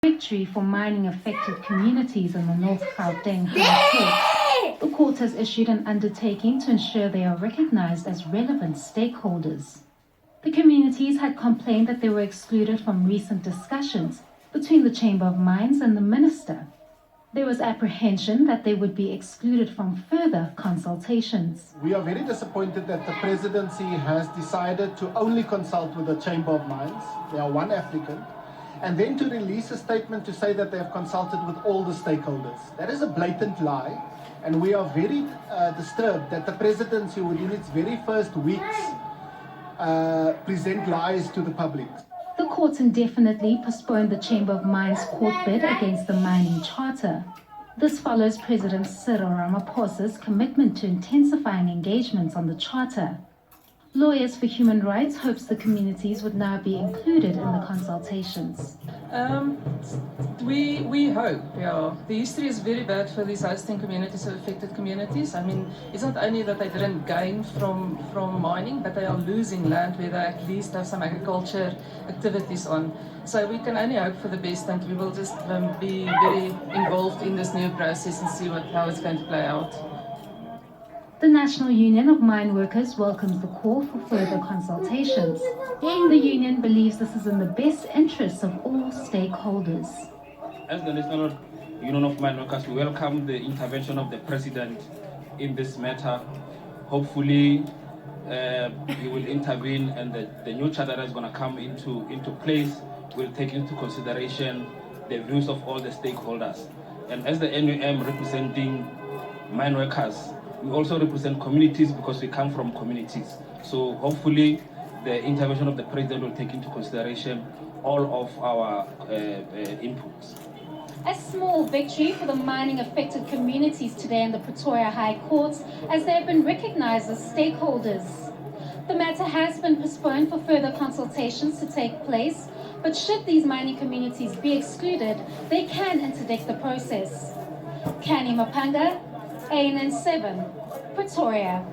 Victory for mining affected communities in the North Gauteng High Court. The court has issued an undertaking to ensure they are recognized as relevant stakeholders. The communities had complained that they were excluded from recent discussions between the Chamber of Mines and the Minister. There was apprehension that they would be excluded from further consultations. We are very disappointed that the presidency has decided to only consult with the Chamber of Mines. They are one applicant. And then to release a statement to say that they have consulted with all the stakeholders. That is a blatant lie. And we are very disturbed that the presidency would in its very first weeks present lies to the public. The court indefinitely postponed the Chamber of Mines court bid against the mining charter. This follows President Cyril Ramaphosa's commitment to intensifying engagements on the charter. Lawyers for Human Rights hopes the communities would now be included in the consultations. We hope, yeah. The history is very bad for these hosting communities, affected communities. I mean, it's not only that they didn't gain from mining, but they are losing land where they at least have some agriculture activities on. So we can only hope for the best, and we will just be very involved in this new process and see how it's going to play out. The National Union of Mine Workers welcomes the call for further consultations. The union believes this is in the best interests of all stakeholders. As the National Union of Mine Workers, we welcome the intervention of the President in this matter. Hopefully, he will intervene, and the new charter that is going to come into place will take into consideration the views of all the stakeholders. And as the NUM representing mine workers, we also represent communities because we come from communities. So hopefully the intervention of the President will take into consideration all of our inputs. A small victory for the mining affected communities today in the Pretoria High Court, as they have been recognized as stakeholders. The matter has been postponed for further consultations to take place, but should these mining communities be excluded, they can interdict the process. Kani Mapanga, ANN7, Pretoria.